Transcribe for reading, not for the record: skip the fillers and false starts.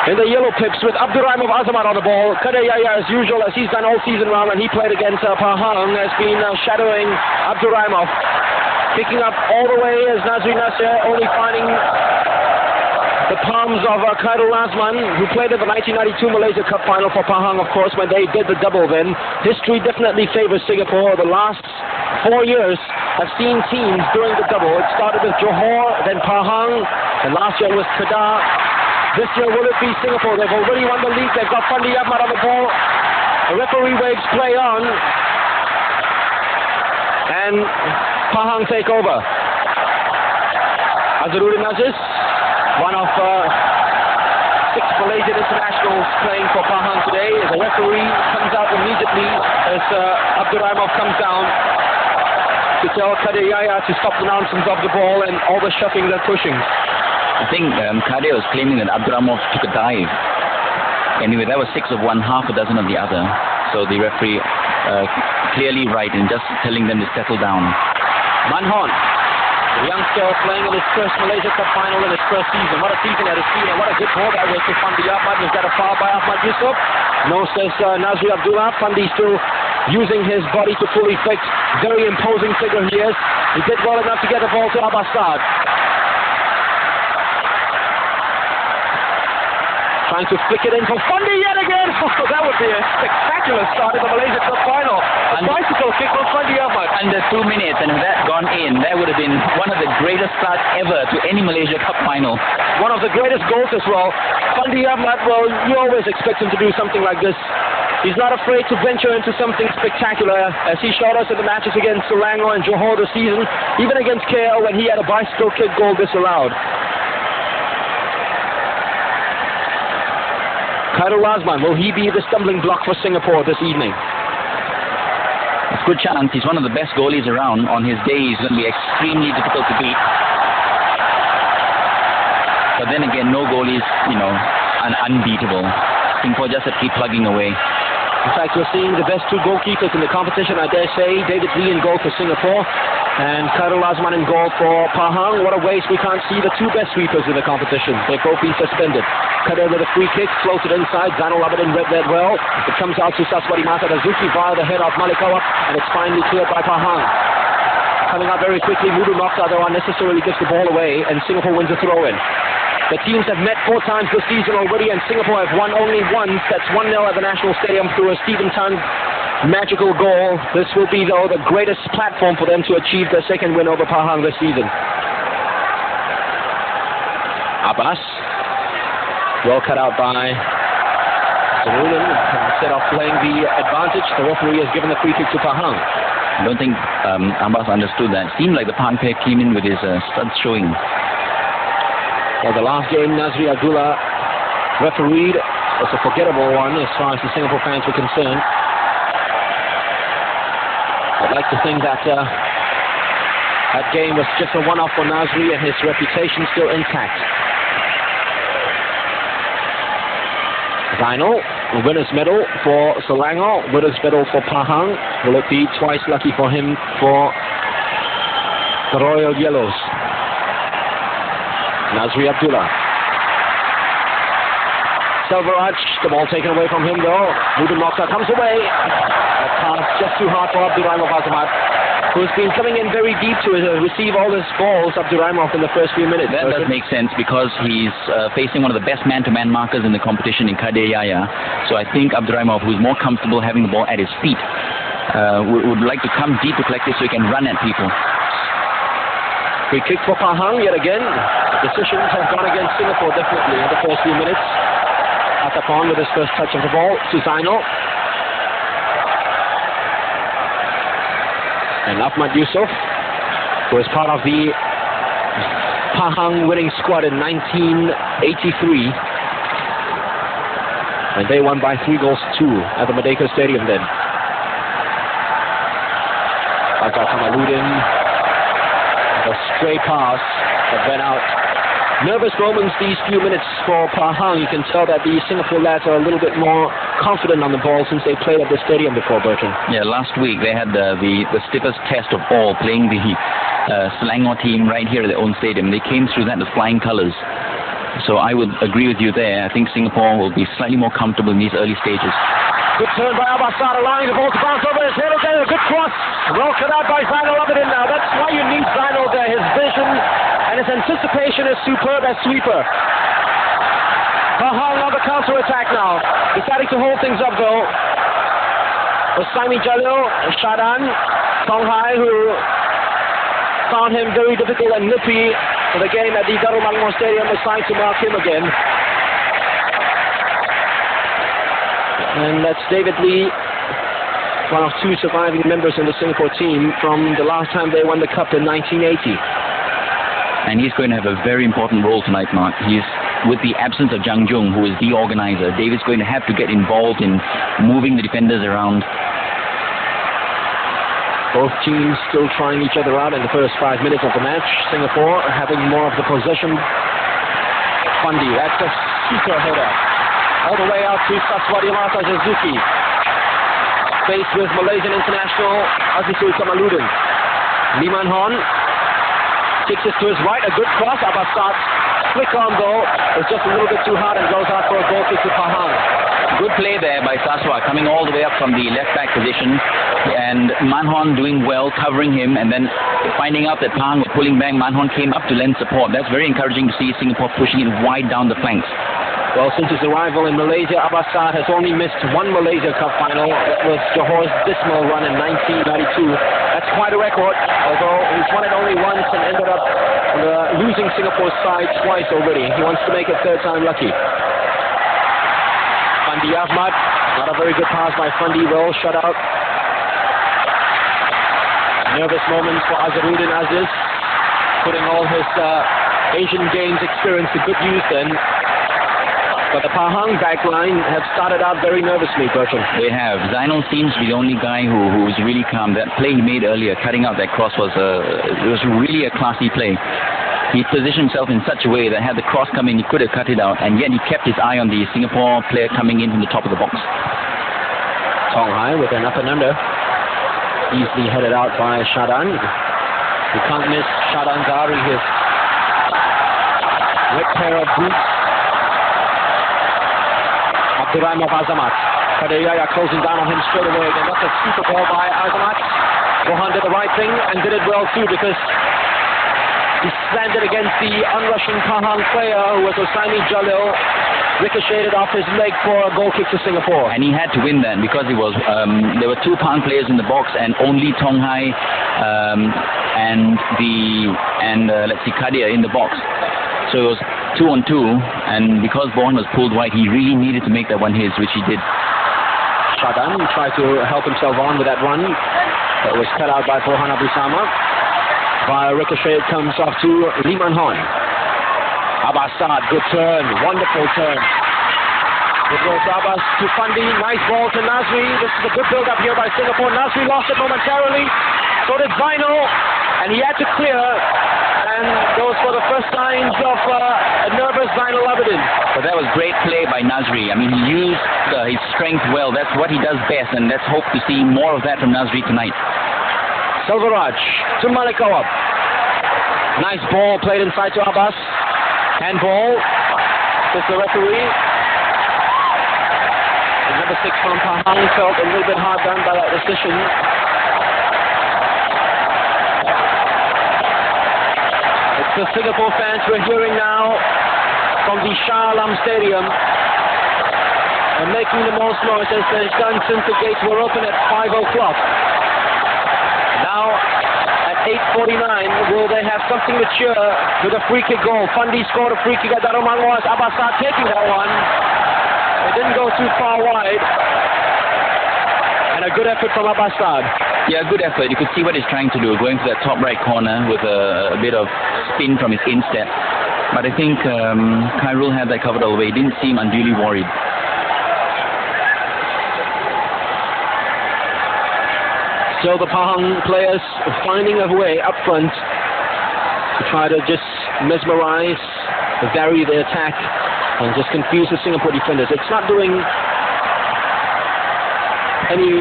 in the yellow pips with Abdurrahim of Azamat on the ball. Kader Yahya, as usual, as he's done all season round when he played against Pahang, has been shadowing Abdurrahim. Picking up all the way as Nazri Nasser, only finding the palms of Khairul Azman, who played at the 1992 Malaysia Cup Final for Pahang, of course, when they did the double then. History definitely favors Singapore. The last 4 years have seen teams doing the double. It started with Johor, then Pahang, and last year was Kedah. This year, will it be Singapore? They've already won the league. They've got Fandi Ahmad on the ball. The referee waves play on. And Pahang take over. Azharuddin Aziz, one of 6 Malaysian internationals playing for Pahang today. The referee comes out immediately as Abdurrahimov comes down to tell Kader Yahya to stop the nonsense of the ball and all the shoving and pushing. I think Kader was claiming that Abdurrahimov took a dive. Anyway, that was 6 of one, half a dozen of the other. So the referee clearly right in just telling them to settle down. Manhon, the youngster playing in his first Malaysia Cup Final in his first season. What a season at his feet, and what a good ball that was to Fandi Ahmad. Was that a foul by Ahmad Yusof? No, says Nazri Abdullah. Fandi still using his body to full effect. Very imposing figure he is. He did well enough to get the ball to Abbasad. Trying to flick it in for Fandi yet again. Oh, that would be a spectacular start in the Malaysia Cup Final. A bicycle kick from Fandi Ahmad. Under 2 minutes, and if that gone in, that would have been one of the greatest starts ever to any Malaysia Cup Final. One of the greatest goals as well. Fandi Ahmad, well, you always expect him to do something like this. He's not afraid to venture into something spectacular, as he showed us in the matches against Selangor and Johor this season, even against KL when he had a bicycle kick goal disallowed. Khairul Azman, will he be the stumbling block for Singapore this evening? It's a good chance. He's one of the best goalies around. On his day, he's going to be extremely difficult to beat. But then again, no goalie is, unbeatable. Singapore just have to keep plugging away. In fact, we're seeing the best 2 goalkeepers in the competition, I dare say. David Lee in goal for Singapore and Khairul Azman in goal for Pahang. What a waste we can't see the 2 best sweepers in the competition. They've both been suspended. Kader with a free kick, floated inside. Zainul Abidin read that well. It comes out to Saswadi Mata Dazuki via the head of Malikawat, and it's finally cleared by Pahang. Coming out very quickly, Mudu Mokhtar though unnecessarily gives the ball away, and Singapore wins a throw-in. The teams have met 4 times this season already, and Singapore have won only once. That's 1-0 at the National Stadium through a Stephen Tan magical goal. This will be, though, the greatest platform for them to achieve their 2nd win over Pahang this season. Abbas, well cut out by Zaruddin. Instead of playing the advantage, the referee has given the free kick to Pahang. I don't think Abbas understood that. It seemed like the Pahang player came in with his studs showing. Well, the last game Nazri Abdullah refereed was a forgettable one as far as the Singapore fans were concerned. I'd like to think that that game was just a one-off for Nazri and his reputation still intact. Zainul, the winner's medal for Selangor, winner's medal for Pahang. Will it be twice lucky for him for the Royal Yellows? Nazri Abdullah. Selvaraj, the ball taken away from him though. Mudu Mokhtar comes away. That pass just too hard for Abdurrahimov Azamat, who's been coming in very deep to receive all his balls, Abdurrahimov, in the first few minutes. That does make sense because he's facing one of the best man-to-man markers in the competition in Kader Yahya. So I think Abdurrahimov, who's more comfortable having the ball at his feet, would like to come deep to collect it so he can run at people. Free kick for Pahang yet again. Decisions have gone against Singapore definitely in the first few minutes. Atapon with his first touch of the ball to Zainul. And Ahmad Yusof, who is part of the Pahang winning squad in 1983. And they won by 3-2 at the Merdeka Stadium then. Azhar Kamaluddin, a stray pass that went out. Nervous moments these few minutes for Pahang. You can tell that the Singapore lads are a little bit more confident on the ball since they played at the stadium before, Bertrand. Yeah, last week they had the stiffest test of all, playing the Selangor team right here at their own stadium. They came through that with flying colours. So I would agree with you there. I think Singapore will be slightly more comfortable in these early stages. Good turn by Abbasad, allowing the ball to bounce over his head again. A good cross. Well cut out by Zainal Abidin now. That's why you need Zainal there. His vision and his anticipation is superb as sweeper. Pahang on the counter-attack now. Deciding to hold things up though. Osami Jalil, Shadan, Songhai, who found him very difficult and nippy for the game at the Darul Mangmor Stadium, assigned to mark him again. And that's David Lee, one of two surviving members in the Singapore team from the last time they won the Cup in 1980. And he's going to have a very important role tonight, Mark. He's, with the absence of Zhang Jung, who is the organizer, David's going to have to get involved in moving the defenders around. Both teams still trying each other out in the first 5 minutes of the match. Singapore having more of the possession. Fandi, that's a super header. All the way out to Saswadi Mata Suzuki. Faced with Malaysian international Azizul Kamaluddin. Liman Hon kicks it to his right, a good cross. Abbasad flick on though. It's just a little bit too hard and goes out for a goal kick to Pahang. Good play there by Saswa, coming all the way up from the left back position, and Manhon doing well, covering him, and then finding out that Pahang was pulling back. Manhon came up to lend support. That's very encouraging to see Singapore pushing it wide down the flanks. Well, since his arrival in Malaysia, Abbasad has only missed one Malaysia Cup final. That was Johore's dismal run in 1992. That's quite a record, although he's won it only once and ended up losing Singapore's side twice already. He wants to make it third time lucky. Fandi Ahmad, not a very good pass by Fandi, well shut out. Nervous moments for Azharuddin Aziz, putting all his Asian Games experience to good use then. But the Pahang backline have started out very nervously, Bertrand. They have. Zainal seems to be the only guy who was really calm. That play he made earlier, cutting out that cross, was really a classy play. He positioned himself in such a way that had the cross come in, he could have cut it out, and yet he kept his eye on the Singapore player coming in from the top of the box. Songhai with an up and under. Easily headed out by Shadan. You can't miss Shadan Dari, his red pair of boots. Abdurrahman Azamat. Kadeyaya closing down on him straight away. And that's a super ball by Azamat. Rohan did the right thing and did it well too, because he slammed it against the unrushing Pahang player, who was Osami Jalil, ricocheted off his leg for a goal kick to Singapore. And he had to win that because he was there were two Pahang players in the box and only Tonghai and let's see, Kadir in the box. So it was 2-on-2, and because Bohan was pulled wide, he really needed to make that one his, which he did. Shadan tried to help himself on with that run. That was cut out by Bohan Abusama. Via ricochet, it comes off to Liman Hon. Abbasad, good turn, wonderful turn. It goes Abbas to Fandi, nice ball to Nazri. This is a good build-up here by Singapore. Nazri lost it momentarily, so did Zainal, and he had to clear. And those were the first signs of a nervous Zainal Abidin. But that was great play by Nazri. I mean, he used his strength well. That's what he does best, and let's hope to see more of that from Nazri tonight. Selvaraj to Malik Awab. Nice ball played inside to Abbas. Handball. Says the referee. And number 6 from Pahang felt a little bit hard done by that decision. It's the Singapore fans we're hearing now from the Shah Alam Stadium. And making the most noise as they've done since the gates were open at 5 o'clock. Now, at 8:49, will they have something to cheer with a free kick goal? Fandi scored a free kick at Darul Mangmor. Abbasad taking that one. It didn't go too far wide. And a good effort from Abbasad. Yeah, good effort. You could see what he's trying to do, going for that top right corner with a bit of spin from his instep. But I think Khairul had that covered all the way. He didn't seem unduly worried. So the Pahang players finding a way up front to try to just mesmerize, vary the attack, and just confuse the Singapore defenders. It's not doing any